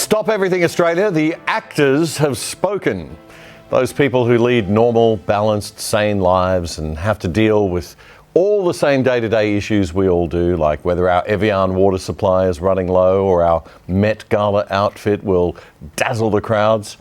Stop Everything Australia, the actors have spoken. Those people who lead normal, balanced, sane lives and have to deal with all the same day-to-day issues we all do, like whether our Evian water supply is running low or our Met Gala outfit will dazzle the crowds.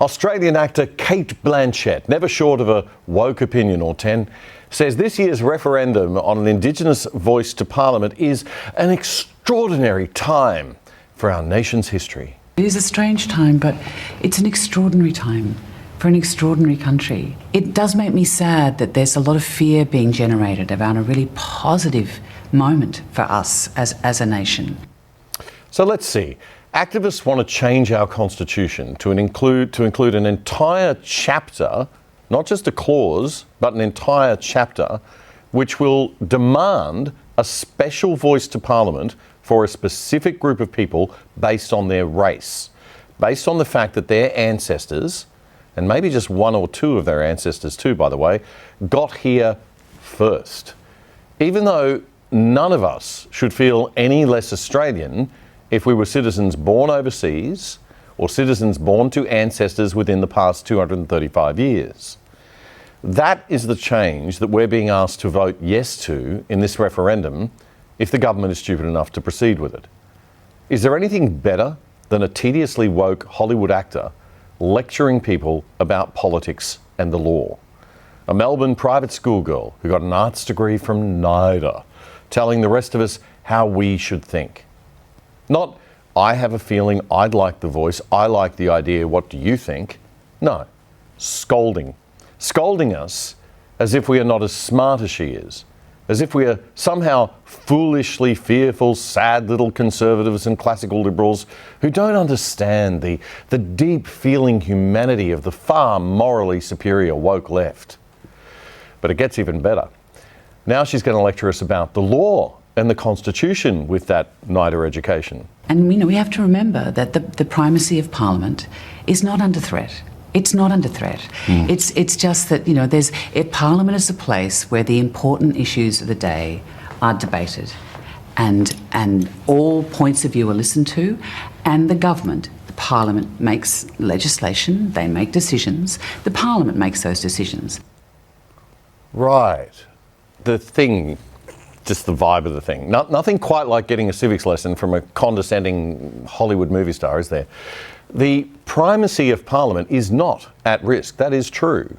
Australian actor Cate Blanchett, never short of a woke opinion or 10, says this year's referendum on an Indigenous voice to Parliament is an extraordinary time for our nation's history. It is a strange time, but it's an extraordinary time for an extraordinary country. It does make me sad that there's a lot of fear being generated around a really positive moment for us as a nation. So let's see. Activists want to change our constitution to include an entire chapter, not just a clause, but an entire chapter, which will demand a special voice to Parliament for a specific group of people based on their race, based on the fact that their ancestors, and maybe just one or two of their ancestors too, by the way, got here first. Even though none of us should feel any less Australian if we were citizens born overseas or citizens born to ancestors within the past 235 years. That is the change that we're being asked to vote yes to in this referendum if the government is stupid enough to proceed with it. Is there anything better than a tediously woke Hollywood actor lecturing people about politics and the law? A Melbourne private school girl who got an arts degree from NIDA, telling the rest of us how we should think. Not, I have a feeling, I'd like the voice, I like the idea, what do you think? No, scolding. Scolding us as if we are not as smart as she is, as if we are somehow foolishly fearful, sad little conservatives and classical liberals who don't understand the deep feeling humanity of the far morally superior woke left. But it gets even better. Now she's going to lecture us about the law and the Constitution with that NIDA education. And we have to remember that the primacy of Parliament is not under threat. It's not under threat. It's just that, Parliament is a place where the important issues of the day are debated and all points of view are listened to, and the government, the Parliament makes legislation, they make decisions, the Parliament makes those decisions. Right. The thing, just the vibe of the thing. Nothing quite like getting a civics lesson from a condescending Hollywood movie star, is there? The primacy of Parliament is not at risk, that is true.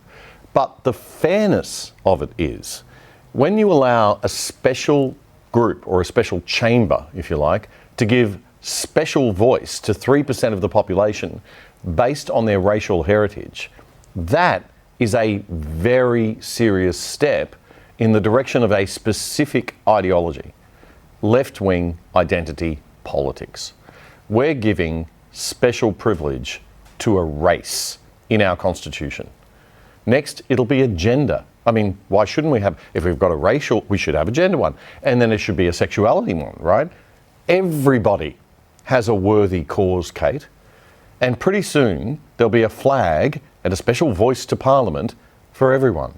But the fairness of it is, when you allow a special group or a special chamber, if you like, to give special voice to 3% of the population based on their racial heritage, that is a very serious step in the direction of a specific ideology, left-wing identity politics. We're giving special privilege to a race in our constitution. Next, it'll be a gender. I mean, why shouldn't we have, if we've got a racial, we should have a gender one. And then it should be a sexuality one, right? Everybody has a worthy cause, Cate. And pretty soon, there'll be a flag and a special voice to Parliament for everyone.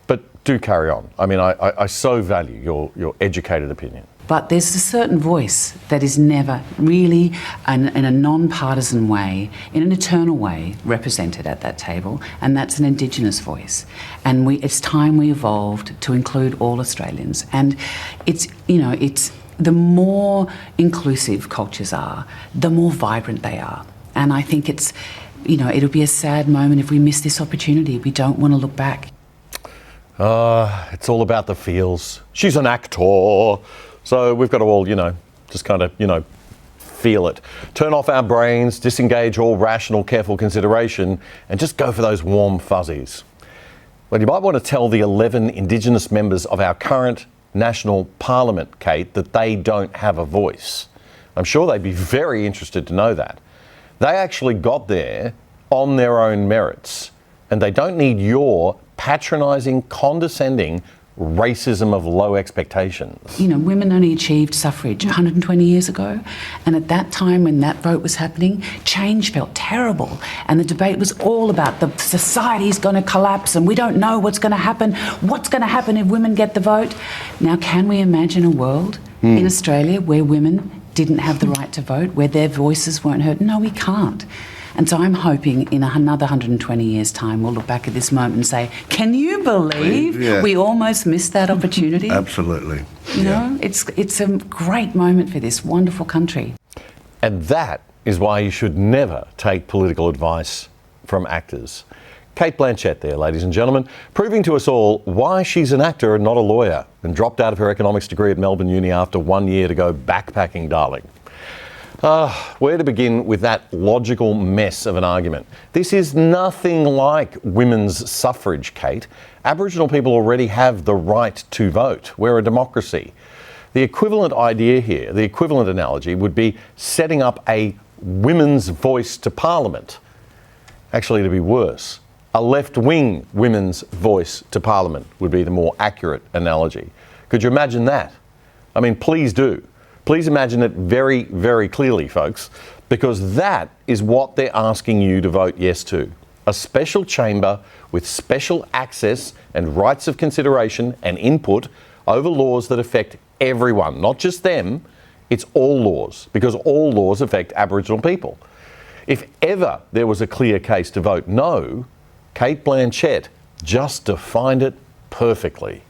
But do carry on. I mean, I so value your educated opinion. But there's a certain voice that is never really, in a non-partisan way, in an eternal way, represented at that table, and that's an Indigenous voice. And it's time we evolved to include all Australians. And it's the more inclusive cultures are, the more vibrant they are. And I think it'll be a sad moment if we miss this opportunity. We don't want to look back. It's all about the feels. She's an actor. So we've got to all, just kind of, feel it. Turn off our brains, disengage all rational, careful consideration, and just go for those warm fuzzies. Well, you might want to tell the 11 Indigenous members of our current national Parliament, Cate, that they don't have a voice. I'm sure they'd be very interested to know that. They actually got there on their own merits, and they don't need your patronising, condescending racism of low expectations. Women only achieved suffrage 120 years ago, and at that time when that vote was happening, change felt terrible, and the debate was all about the society's going to collapse and we don't know what's going to happen. What's going to happen if women get the vote? Now, can we imagine a world in Australia where women didn't have the right to vote, where their voices weren't heard? No, we can't. And so I'm hoping in another 120 years' time, we'll look back at this moment and say, can you believe we almost missed that opportunity? Absolutely. You know, it's a great moment for this wonderful country. And that is why you should never take political advice from actors. Cate Blanchett there, ladies and gentlemen, proving to us all why she's an actor and not a lawyer, and dropped out of her economics degree at Melbourne Uni after 1 year to go backpacking, darling. Where to begin with that logical mess of an argument? This is nothing like women's suffrage, Kate. Aboriginal people already have the right to vote. We're a democracy. The equivalent idea here, the equivalent analogy, would be setting up a women's voice to Parliament. Actually, to be worse, a left-wing women's voice to Parliament would be the more accurate analogy. Could you imagine that? I mean, please do. Please imagine it very, very clearly, folks, because that is what they're asking you to vote yes to. A special chamber with special access and rights of consideration and input over laws that affect everyone, not just them. It's all laws, because all laws affect Aboriginal people. If ever there was a clear case to vote no, Cate Blanchett just defined it perfectly.